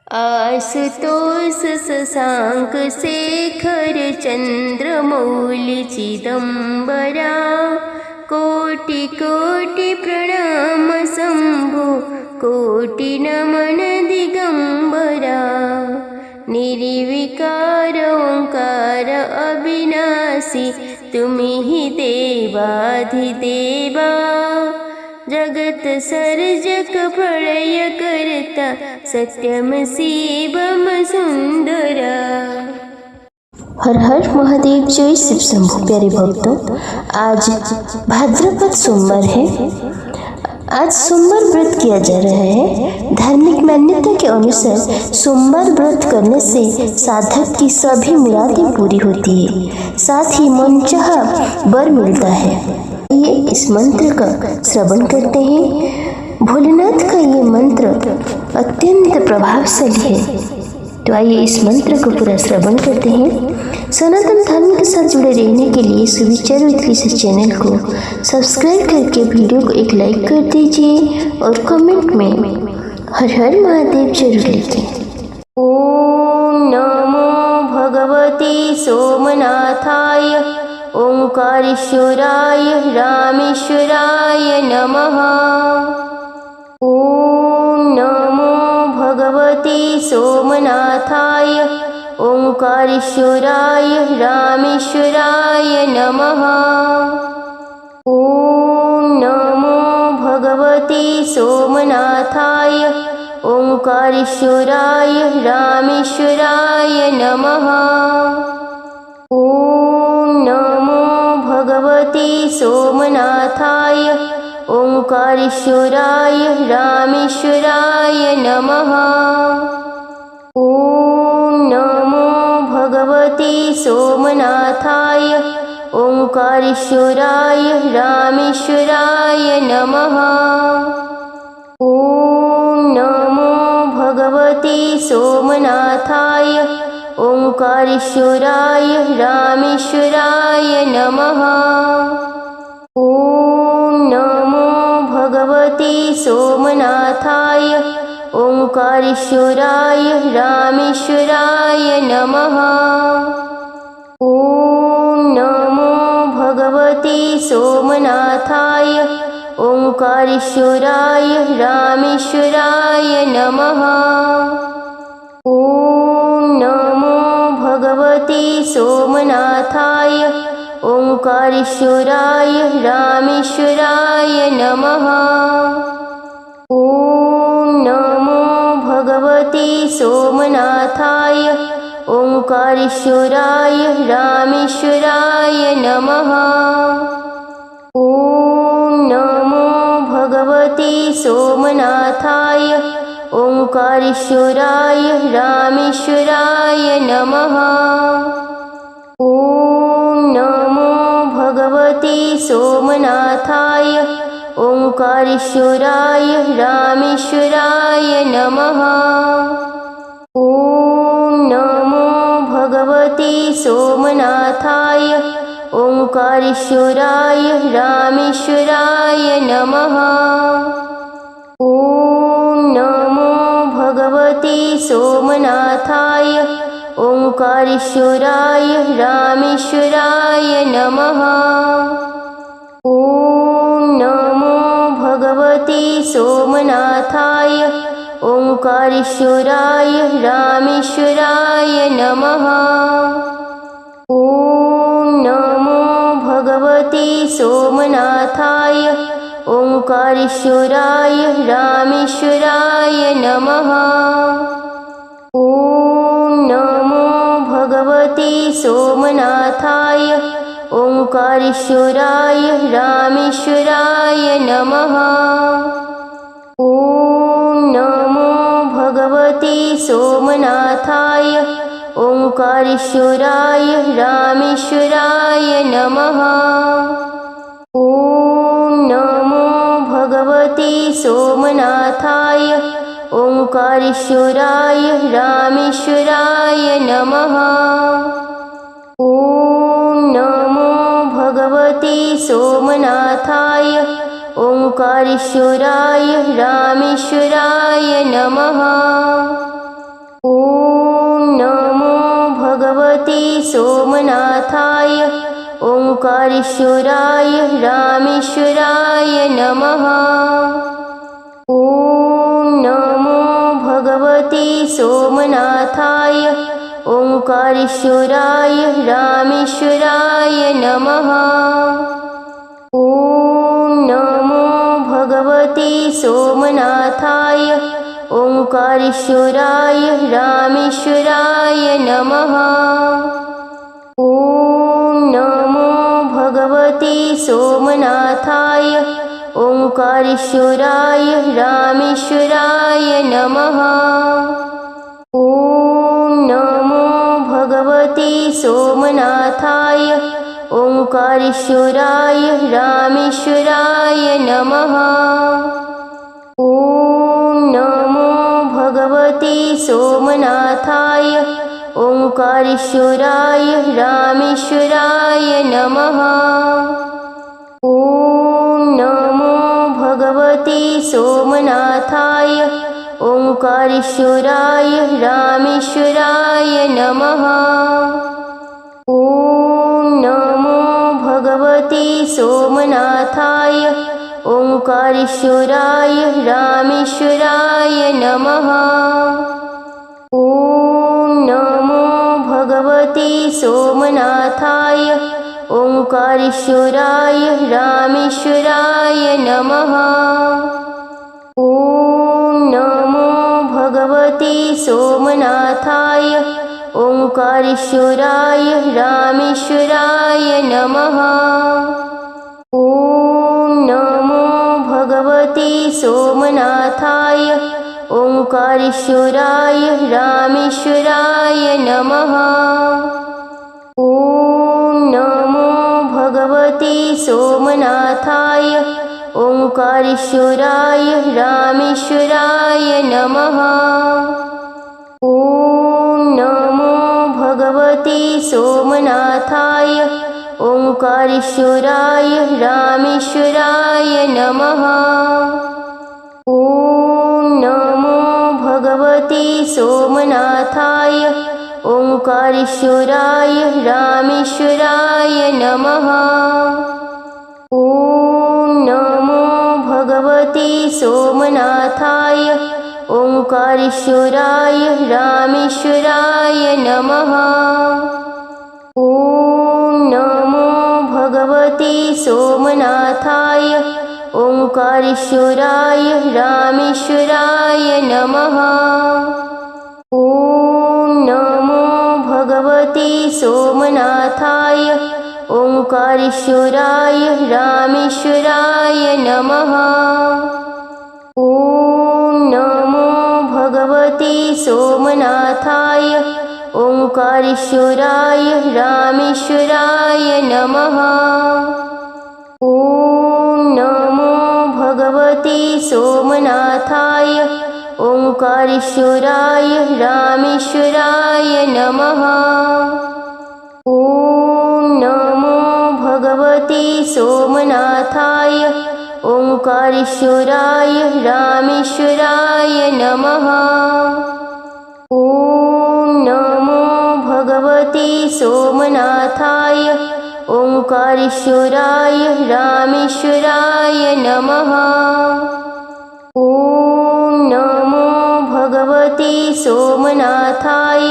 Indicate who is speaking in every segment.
Speaker 1: आशुतोष शशांक शेखर चंद्रमौलि चिदंबरा कोटि कोटि प्रणाम शंभो कोटि नमन दिगंबरा निर्विकार ओंकार अविनाशी तुमि ही देवाधिदेवा जगत सर्जक प्रलय करता सत्यम शिवम सुंदरा। हर हर महादेव। जय शिव शंभु। प्यारे भक्तों, आज भाद्रपद सोमवार है। आज सोमवार व्रत किया जा रहा है। धार्मिक मान्यता के अनुसार सोमवार व्रत करने से साधक की सभी मुरादें पूरी होती है, साथ ही मनचाहा वर मिलता है। ये इस मंत्र का श्रवण करते हैं। भोलेनाथ का ये मंत्र अत्यंत प्रभावशाली है, तो आइए इस मंत्र को पूरा श्रवण करते हैं। सनातन धर्म के साथ जुड़े रहने के लिए सुविचार विद विशेष चैनल को सब्सक्राइब करके वीडियो को एक लाइक कर दीजिए और कमेंट में हर हर महादेव जरूर लिखें। ओम नमो भगवते सोमनाथाय ओंकारेश्वराय रामेश्वराय नमः। ओम नमो भगवते सोमनाथाय ओंकारेश्वराय रामेश्वराय नमः। ओम नमो भगवते सोमनाथाय ओंकारेश्वराय रामेश्वराय नमः। ओम नमो भगवते सोमनाथाय ओंकारेश्वराय रामेश्वराय नमः। ओम नमो भगवते सोमनाथाय ओंकारेश्वराय रामेश्वराय नमः। ओम नमो भगवते सोमनाथाय ओंकारेश्वराय रामेश्वराय नमः। ओम नमो भगवते सोमनाथाय ओंकारेश्वराय रामेश्वराय नमः। ओम नमो भगवते सोमनाथाय ओंकारेश्वराय रामेश्वराय नमः। ओम नमो भगवते सोमनाथाय ओंकारेश्वराय रामेश्वराय नमः। ओम नमो भगवते सोमनाथाय ओंकारेश्वराय रामेश्वराय नमः। ओम नमो भगवते सोमनाथाय ओंकारेश्वराय रामेश्वराय नमः। ओम नमो भगवते सोमनाथाय ओंकारेश्वराय रामेश्वराय नमः। ओम नमो भगवते सोमनाथाय ओंकारेश्वराय रामेश्वराय नमः। ओम नमो भगवते सोमनाथाय ओंकारेश्वराय रामेश्वराय नमः। ओम नमो भगवते सोमनाथाय ओंकारेश्वराय रामेश्वराय नमः। ओम नमो भगवते सोमनाथाय ओंकारेश्वराय रामेश्वराय नमः। ओम नमो भगवते सोमनाथाय ओंकारेश्वराय रामेश्वराय नमः। ओम नमो भगवते सोमनाथाय ओंकारेश्वराय रामेश्वराय नमः। ओम नमो भगवते सोमनाथाय ओंकारेश्वराय रामेश्वराय नमः। ओम नमो भगवते सोमनाथाय ओंकारेश्वराय रामेश्वराय नमः। सोमनाथाय ओंकारेश्वराय रामेश्वराय नमः। ॐ नमो भगवते सोमनाथाय ओंकारेश्वराय रामेश्वराय नमः। ॐ नमो भगवते सोमनाथाय ओंकारेश्वराय रामेश्वराय नमः। ॐ नमो भगवते सोमनाथाय ओंकारेश्वराय रामेश्वराय नमः। ॐ नमो भगवते सोमनाथाय ओंकारेश्वराय रामेश्वराय नमः। ॐ नमो भगवते सोमनाथाय ओंकारेश्वराय रामेश्वराय नमः। ॐ नमो भगवते सोमनाथाय ओंकारेश्वराय रामेश्वराय नमः। ॐ नमो भगवते सोमनाथाय ओंकारेश्वराय रामेश्वराय नमः। ॐ नमो भगवते सोमनाथाय ओंकारेश्वराय रामेश्वराय नमः। ॐ नमो भगवते सोमनाथाय ओंकारेश्वराय रामेश्वराय नमः। ॐ नमो भगवते सोमनाथाय ओंकारेश्वराय रामेश्वराय नमः। ॐ नमो भगवते सोमनाथाय ओंकारेश्वराय रामेश्वराय नमः। ॐ नमो भगवते सोमनाथाय ओंकारेश्वराय रामेश्वराय नमः। ॐ नमो भगवते सोमनाथाय ओंकारेश्वराय रामेश्वराय नमः। ॐ नमो भगवते सोमनाथाय ओंकारेश्वराय रामेश्वराय नमः। ॐ नमो भगवते सोमनाथाय ओंकारेश्वराय रामेश्वराय नमः। ॐ नमो भगवते सोमनाथाय ओंकारेश्वराय रामेश्वराय नमः। ॐ नमो भगवते सोमनाथाय ओंकारेश्वराय रामेश्वराय नमः। ॐ नमो भगवते सोमनाथाय ओंकारेश्वराय रामेश्वराय नमः। ॐ नमो भगवते सोमनाथाय ओंकारेश्वराय रामेश्वराय नमः। ॐ नमो भगवते सोमनाथाय ओंकारेश्वराय रामेश्वराय नमः। ॐ नमो भगवते सोमनाथाय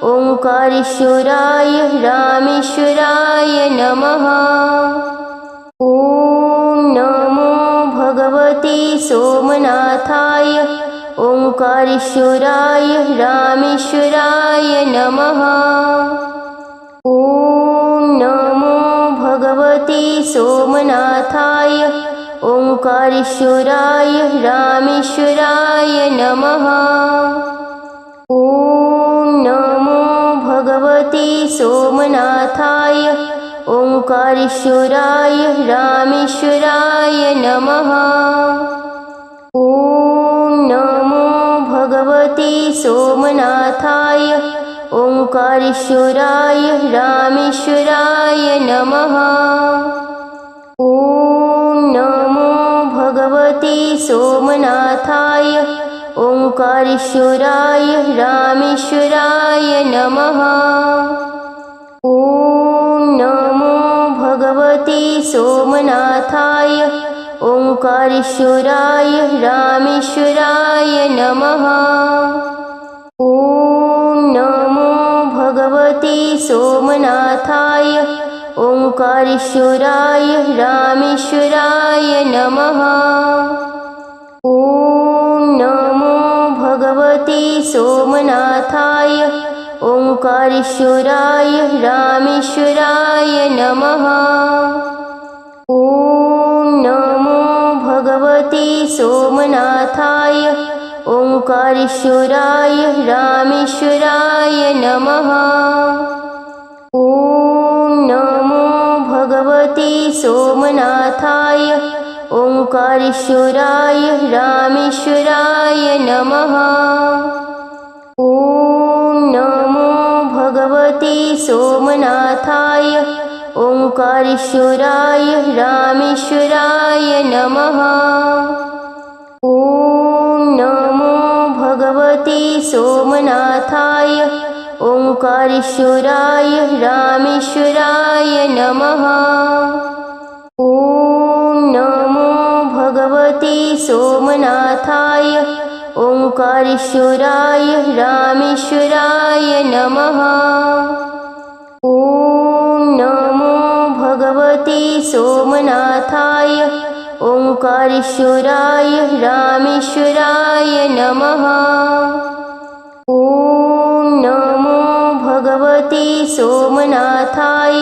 Speaker 1: ओंकारेश्वराय रामेश्वराय नमः। ॐ नमो भगवते सोमनाथाय ओंकारेश्वराय रामेश्वराय नमः। ॐ नमो भगवते सोमनाथाय ओंकारेश्वराय रामेश्वराय नमः। ॐ नमो भगवते सोमनाथाय ओंकारेश्वराय रामेश्वराय नमः। ॐ नमो भगवते सोमनाथाय ओंकारेश्वराय रामेश्वराय नमः। ॐ नमो भगवते सोमनाथाय ओंकारेश्वराय रामेश्वराय नमः। सोमनाथाय ओंकारेश्वराय रामेश्वराय नमः। ॐ नमो भगवते सोमनाथाय ओंकारेश्वराय रामेश्वराय नमः। ॐ नमो भगवते सोमनाथाय ओंकारेश्वराय रामेश्वराय नमः। ॐ नमो भगवते सोमनाथाय ओंकारेश्वराय रामेश्वराय नमः। ॐ नमो भगवते सोमनाथाय ओंकारेश्वराय रामेश्वराय नमः। ॐ नमो भगवते सोमनाथाय ओंकारेश्वराय रामेश्वराय नमः। ॐ नमो भगवते सोमनाथाय ओंकारेश्वराय रामेश्वराय नमः। ॐ नमो भगवते सोमनाथाय ओंकारेश्वराय रामेश्वराय नमः। ॐ नमो भगवते सोमनाथाय ओंकारेश्वराय रामेश्वराय नमः। ॐ नमो भगवते सोमनाथाय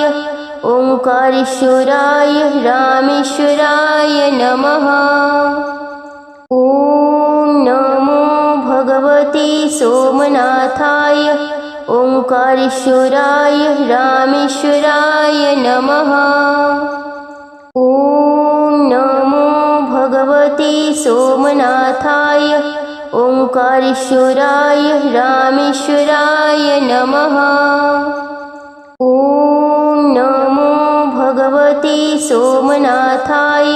Speaker 1: ओंकारेश्वराय रामेश्वराय नमः। ॐ नमो भगवते सोमनाथाय ओंकारेश्वराय रामेश्वराय नमः। ॐ नमो भगवते सोमनाथाय ओंकारेश्वराय रामेश्वराय नमः। ॐ नमो भगवते सोमनाथाय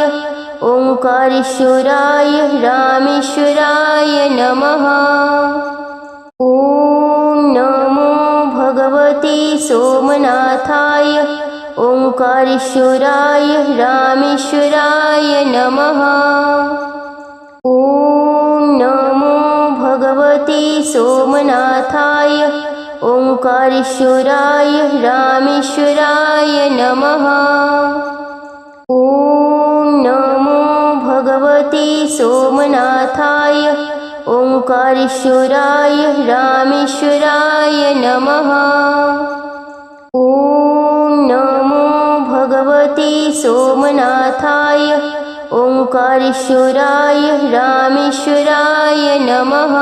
Speaker 1: ओंकारेश्वराय रामेश्वराय नमः। ॐ नमो भगवते सोमनाथाय ओंकारेश्वराय रामेश्वराय नमः। ॐ नमो भगवते सोमनाथाय ओंकारेश्वराय रामेश्वराय नमः। ॐ नमो भगवते सोमनाथाय ओंकारेश्वराय रामेश्वराय नमः। ॐ नमो भगवते सोमनाथाय ओंकारेश्वराय रामेश्वराय नमः।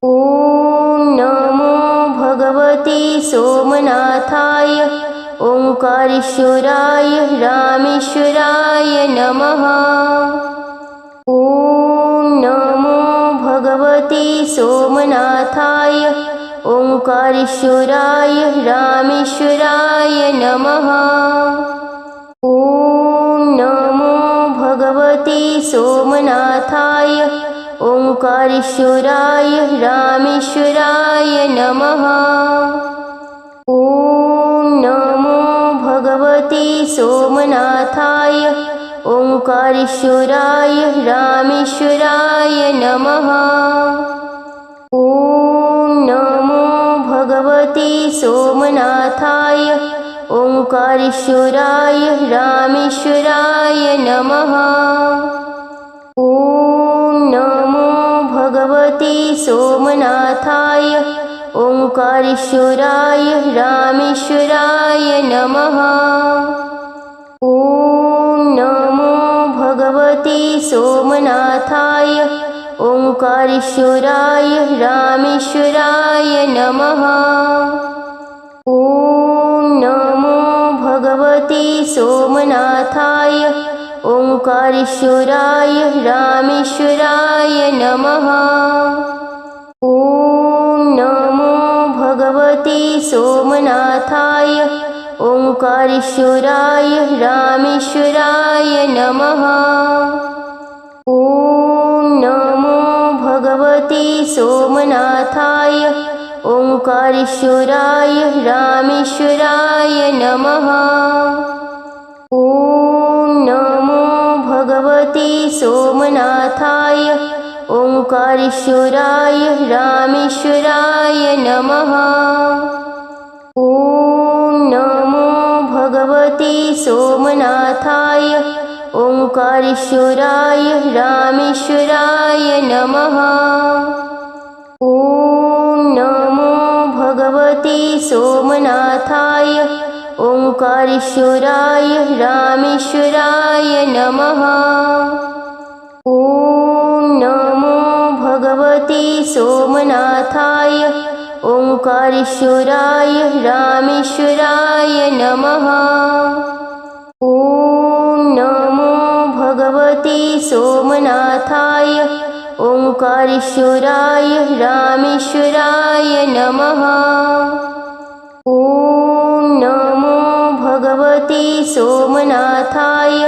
Speaker 1: ॐ नमो भगवते सोमनाथाय ओंकारेश्वराय रामेश्वराय नमः। ॐ नमो भगवते सोमनाथाय ओंकारेश्वराय रामेश्वराय नमः। ॐ नमो भगवते सोमनाथाय ओंकारेश्वराय रामेश्वराय नमः। ॐ नमो भगवते सोमनाथाय ओंकारेश्वराय रामेश्वराय नमः। ॐ नमो भगवते सोमनाथाय ओंकारेश्वराय रामेश्वराय नमः। ॐ नमो भगवते सोमनाथाय ओंकारेश्वराय रामेश्वराय नमः। ॐ नमो भगवते सोमनाथाय ओंकारेश्वराय रामेश्वराय नमः। ॐ नमो भगवते सोमनाथाय ओंकारेश्वराय रामेश्वराय नमः। ॐ नमो भगवते सोमनाथाय ओंकारेश्वराय रामेश्वराय नमः। ॐ नमो भगवते सोमनाथाय ओंकारेश्वराय रामेश्वराय नमः। ॐ नमो भगवते सोमनाथाय ओंकारेश्वराय रामेश्वराय नमः। ॐ नमो भगवते सोमनाथाय ओंकारेश्वराय रामेश्वराय नमः। ॐ नमो भगवते सोमनाथाय ओंकारेश्वराय रामेश्वराय नमः। ॐ नमो भगवते सोमनाथाय ओंकारेश्वराय रामेश्वराय नमः। ॐ नमो भगवते सोमनाथाय ओंकारेश्वराय रामेश्वराय नमः। ॐ नमो भगवते सोमनाथाय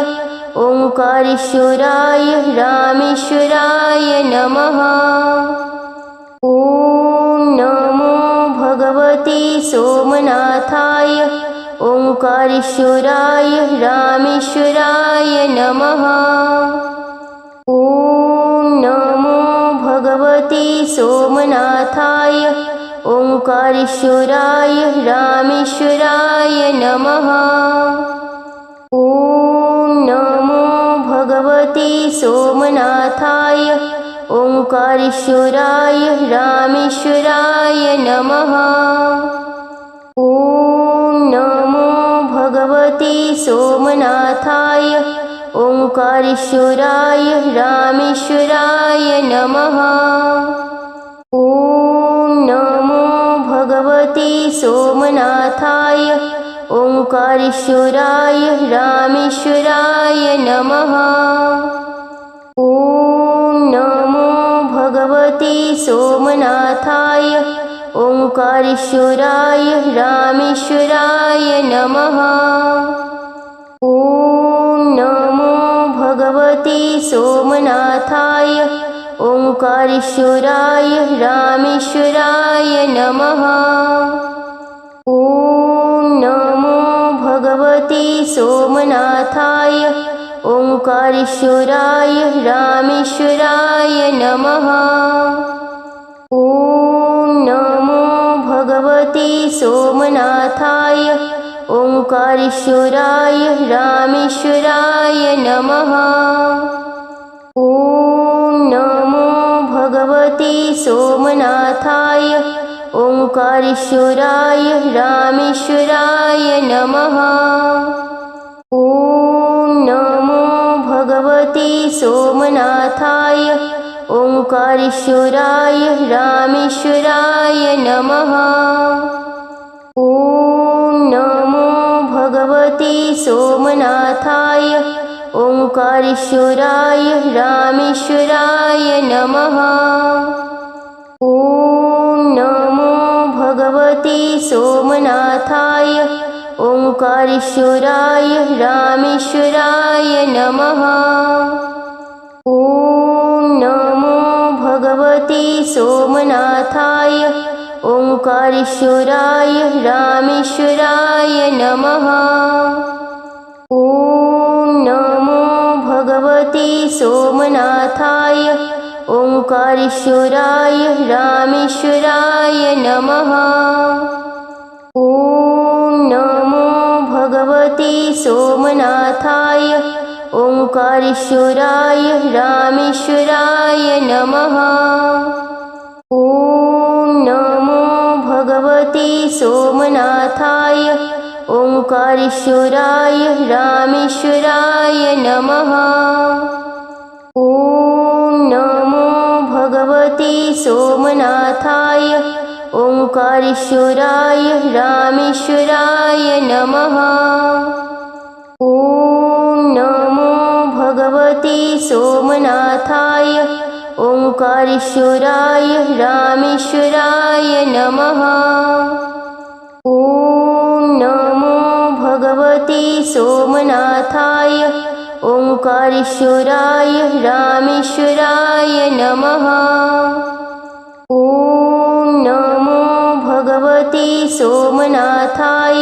Speaker 1: ओंकारेश्वराय रामेश्वराय नमः। ॐ नमो भगवते सोमनाथाय ओंकारेश्वराय रामेश्वराय नमः। ॐ नमो भगवते सोमनाथाय ओंकारेश्वराय रामेश्वराय नमः। ॐ नमो भगवते सोमनाथाय ओंकारेश्वराय रामेश्वराय नमः। ॐ नमो भगवते सोमनाथाय ओंकारेश्वराय रामेश्वराय नमः। ॐ नमो भगवते सोमनाथाय ओंकारेश्वराय रामेश्वराय नमः। ॐ नमो भगवते सोमनाथाय ओंकारेश्वराय रामेश्वराय नमः। ॐ नमो भगवते सोमनाथाय ओंकारेश्वराय रामेश्वराय नमः। ॐ नमो भगवते सोमनाथाय ओंकारेश्वराय रामेश्वराय नमः। ॐ नमो भगवते सोमनाथाय ओंकारेश्वराय रामेश्वराय नमः। ॐ नमो भगवते सोमनाथाय ओंकारेश्वराय रामेश्वराय नमः। ॐ नमो भगवते सोमनाथाय ओंकारेश्वराय रामेश्वराय नमः। ॐ नमो भगवते सोमनाथाय ओंकारेश्वराय रामेश्वराय नमः। ॐ नमो भगवते सोमनाथाय ओंकारेश्वराय रामेश्वराय नमः। ॐ नमो भगवते सोमनाथाय ओंकारेश्वराय रामेश्वराय नमः। ॐ नमो भगवते सोमनाथाय ओंकारेश्वराय रामेश्वराय नमः। ॐ नमो भगवते सोमनाथाय ओंकारेश्वराय रामेश्वराय नमः। ॐ नमो भगवते सोमनाथाय ओंकारेश्वराय रामेश्वराय नमः। ॐ नमो भगवते सोमनाथाय ओंकारेश्वराय रामेश्वराय नमः। ॐ नमो भगवते सोमनाथाय ओंकारेश्वराय रामेश्वराय नमः। ॐ नमो भगवते सोमनाथाय ओंकारेश्वराय रामेश्वराय नमः। ॐ नमो भगवते सोमनाथाय ओंकारेश्वराय रामेश्वराय नमः। ॐ नमो भगवते सोमनाथाय ओंकारेश्वराय रामेश्वराय नमः। ॐ नमो भगवते सोमनाथाय ओंकारेश्वराय रामेश्वराय नमः। ॐ नमो भगवते सोमनाथाय ओंकारेश्वराय रामेश्वराय नमः। ॐ नमो भगवते सोमनाथाय ओंकारेश्वराय रामेश्वराय नमः। ॐ नमो भगवते सोमनाथाय ओंकारेश्वराय रामेश्वराय नमः। ॐ नमो भगवते सोमनाथाय ओंकारेश्वराय रामेश्वराय नमः। ॐ नमो भगवते सोमनाथाय ओंकारेश्वराय रामेश्वराय नमः। ॐ नमो भगवते सोमनाथाय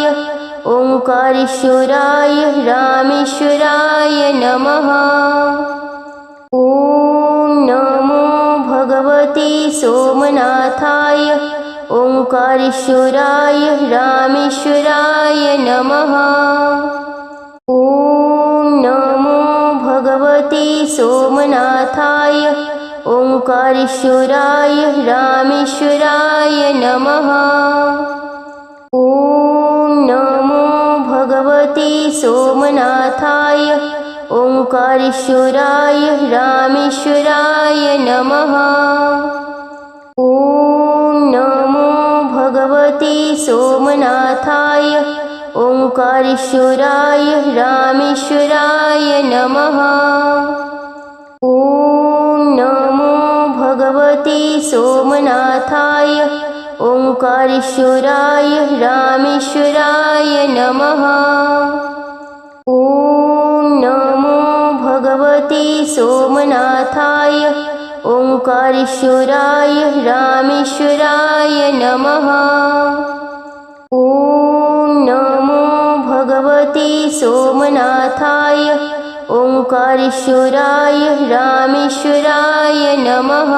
Speaker 1: ओंकारेश्वराय ओंकारेश्वराय रामेश्वराय नमः। ॐ नमो भगवते सोमनाथाय ओंकारेश्वराय रामेश्वराय नमः। ॐ नमो भगवते सोमनाथाय ओंकारेश्वराय रामेश्वराय नमः। ॐ नमो भगवते सोमनाथाय ओंकारेश्वराय रामेश्वराय नमः। ॐ नमो भगवते सोमनाथाय ओंकारेश्वराय रामेश्वराय नमः। ॐ नमो भगवते सोमनाथाय ओंकारेश्वराय रामेश्वराय नमः। ॐ नमो भगवते सोमनाथाय ओंकारेश्वराय रामेश्वराय नमः। ॐ नमो भगवते सोमनाथाय ओंकारेश्वराय रामेश्वराय नमः। ॐ नमो भगवते सोमनाथाय ओंकारेश्वराय रामेश्वराय नमः। ॐ नमो भगवते सोमनाथाय ओंकारेश्वराय रामेश्वराय नमः। ॐ नमो भगवते सोमनाथाय ओंकारेश्वराय रामेश्वराय नमः। ॐ नमो भगवते सोमनाथाय ओंकारेश्वराय रामेश्वराय नमः।